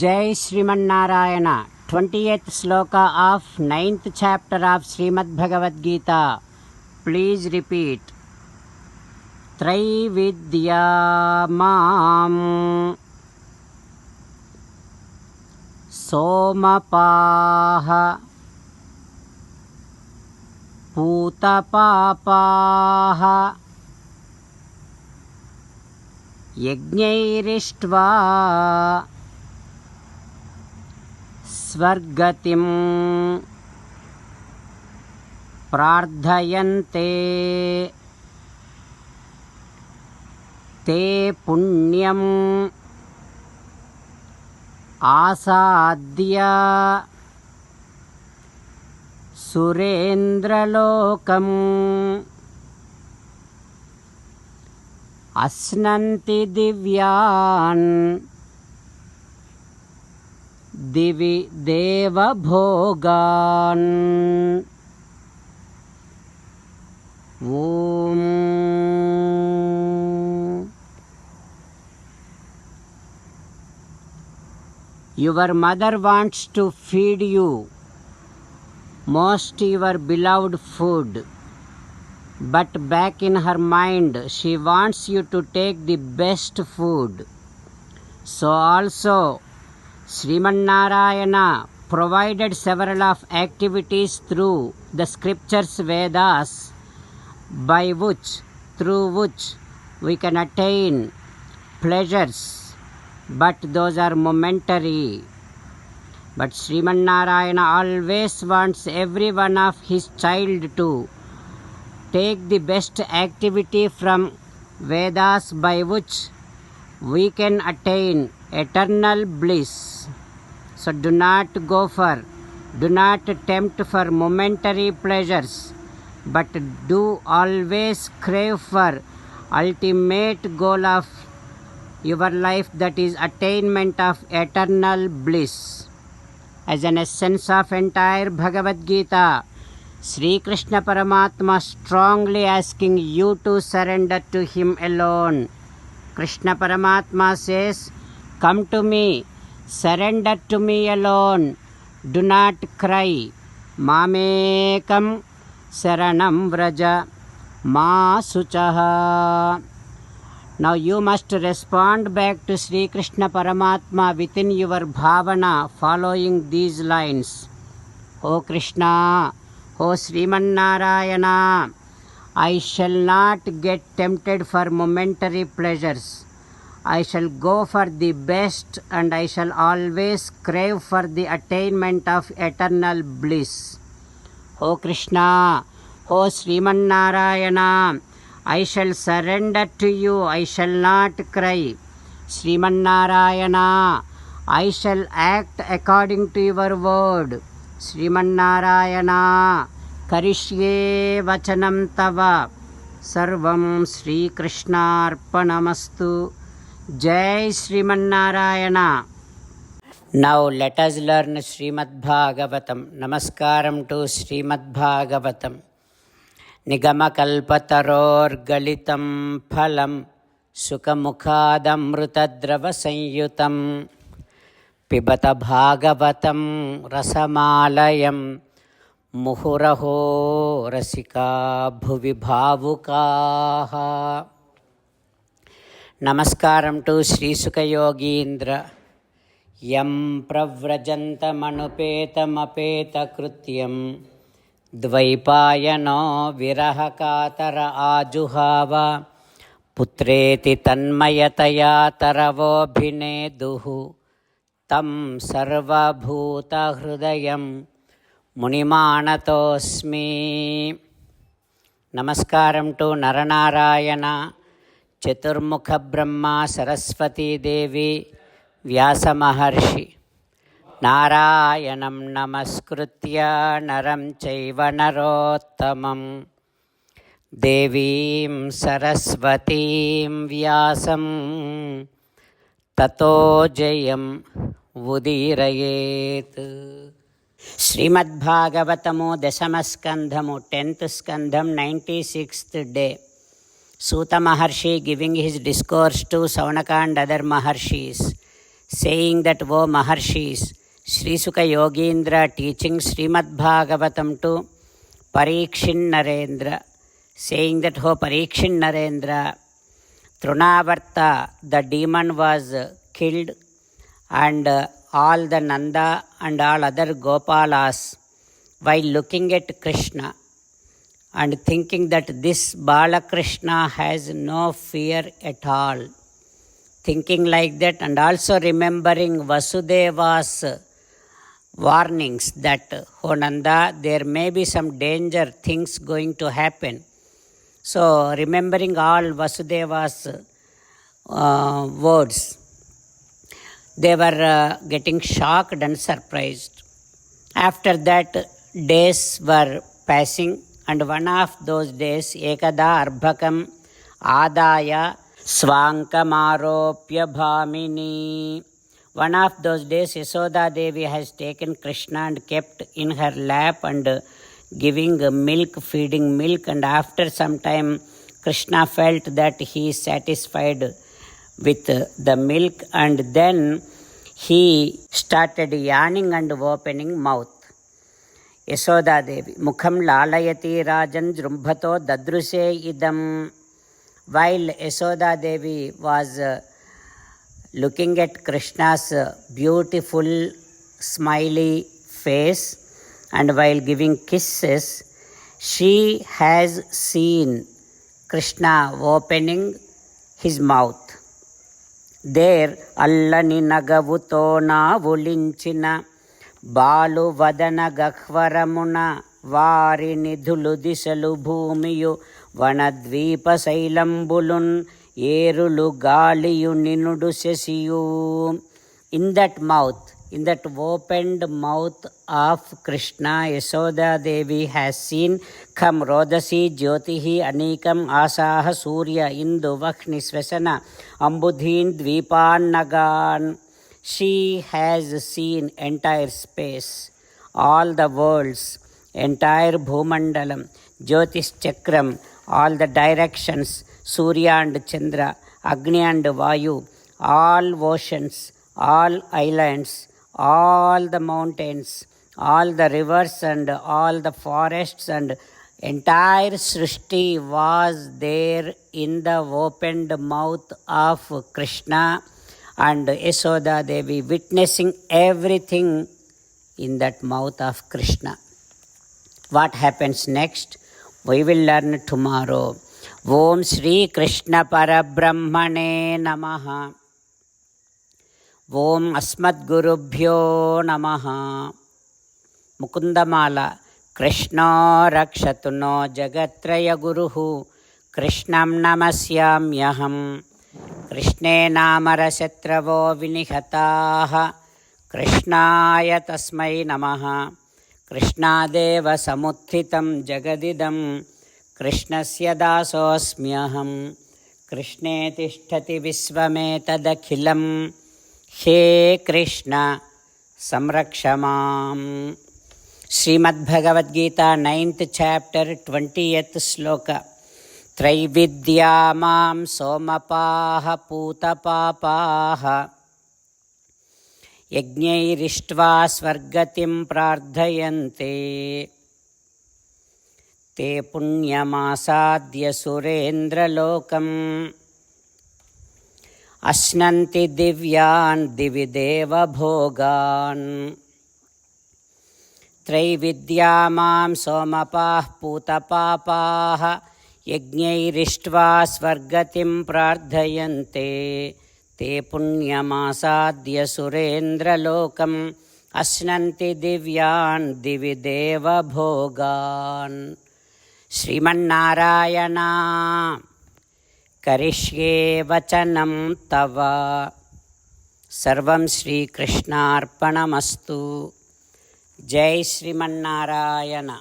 Jai Srimannarayana. 20th sloka of 9th chapter of Srimad Bhagavad Gita. Please repeat. Traividya mam somapaha putapapaha yajnairištva स्वर्गतिं प्रार्थयन्ते ते पुण्यम् आसाद्य सुरेन्द्रलोकम् अस्नन्ति दिव्यान् दिवि देवभोगान् ॐ Your mother wants to feed you most your beloved food, but back in her mind she wants you to take the best food. So also Srimannarayana provided several of activities through the scriptures Vedas through which we can attain pleasures, but those are momentary. But Srimannarayana always wants every one of his child to take the best activity from Vedas by which we can attain eternal bliss. So do not tempt for momentary pleasures, but do always crave for ultimate goal of your life, that is attainment of eternal bliss. As an essence of entire Bhagavad Gita, Sri Krishna Paramatma strongly asking you to surrender to him alone. Krishna Paramatma says, come to me, surrender to me alone, do not cry. Mamekam saranam vraja ma suchaha. Now you must respond back to Sri Krishna Paramatma within your bhavana following these lines. O Krishna, O Srimannarayana, I shall not get tempted for momentary pleasures. I shall go for the best, and I shall always crave for the attainment of eternal bliss. O Krishna, O Srimannarayana, I shall surrender to you, I shall not cry. Srimannarayana, I shall act according to your word. Srimannarayana, Karishye vachanam tava. Sarvam Sri Krishnarpanamastu. Jai Srimannarayana. Now let us learn Srimad Bhagavatam. Namaskaram to Srimad Bhagavatam. Nigamakalpatarorgalitam phalam sukamukhadamrutadrava pibata bhagavatam rasamalayam muhuraho rasika bhuvi bhavukaha. Namaskaram to Sri Sukha Yogindra. Yam pravrajantamanupeta krutyam dvaipayano virahakatara ajuhava putreti tanmayataya taravobhineduhu tam sarvabhuta hrudayam munimanatosmi. Namaskaram to Naranarayana, Chaturmukha Brahma, Saraswati Devi, Vyasa Maharshi. Narayanam namaskritya naram chaiva narottamam devim saraswatim vyasam tato jayam udirayet. Srimad Bhagavatamu Dasamaskandhamu 10th Skandham 96th day. Suta Maharshi giving his discourse to Saunaka and other Maharshis saying that, O Maharshis, Sri Sukha Yogindra teaching Srimad Bhagavatam to Parikshin Narendra, saying that, O Parikshin Narendra, Trunavarta, the demon, was killed, and all the Nanda and all other Gopalas, while looking at Krishna and thinking that this Balakrishna has no fear at all, thinking like that, and also remembering Vasudeva's warnings that, O Nanda, there may be some danger things going to happen. So remembering all Vasudeva's words, they were getting shocked and surprised. After that, days were passing, and one of those days, Ekada Arbhakam Adaya Svankamaropya Bhamini. One of those days, Yasoda Devi has taken Krishna and kept in her lap and giving milk, feeding milk, and after some time, Krishna felt that he is satisfied with the milk, and then he started yawning and opening mouth. Yasoda Devi, Mukham lalayati rajan jrumbhato dadruse idam. While Yasoda Devi was looking at Krishna's beautiful smiley face and while giving kisses, she has seen Krishna opening his mouth. There, Allani nagavuto na vulinchina balu vadana gakhvaramuna vari nidhulu disalu bhumiyu vanadvipa sailambulun erulu galiyu ninudu sesiyu. In that mouth, in that opened mouth of Krishna, Yasoda Devi has seen Kham Rodasi Jyotihi Anikam Asaha Surya Indu Vakhni Svesana Ambudhin Dvipan Nagan. She has seen entire space, all the worlds, entire Bhumandalam, Jyotish Chakram, all the directions, Surya and Chandra, Agni and Vayu, all oceans, all islands, all the mountains, all the rivers and all the forests, and entire Srishti was there in the opened mouth of Krishna, and Yasoda Devi witnessing everything in that mouth of Krishna. What happens next? We will learn tomorrow. Om Shri Krishna Parabrahmane Namaha. Om Asmadgurubhyo Namaha. Mukundamala. Krishna Rakshatu no Jagatraya Guruhu. Krishnam Namasyamyaham. Krishne Namarashatravo Vinihataha. Krishnaya Tasmai Namaha. Krishnadeva Samuthitam Jagadidam. Krishnasya Dasosmyaham. Krishne Tishtati Visvametadakhilam. He Krishna Samrakshamam. Srimad Bhagavad Gita 9th chapter 20th sloka. Traividya mam somapaha putapapaha yajnairištva svargatim prardhayante te punyamasadya surendra lokam asnanti divyan divideva bhogan. Traividya mam somapah putapapaha yajnairištva svargatim prardhayante te punyamasadya surendra lokam asnanti divyan divideva bhogan. Srimannarayana karishye vachanam tava. Sarvam Shri Krishnarpanamastu. Jai Srimannarayana.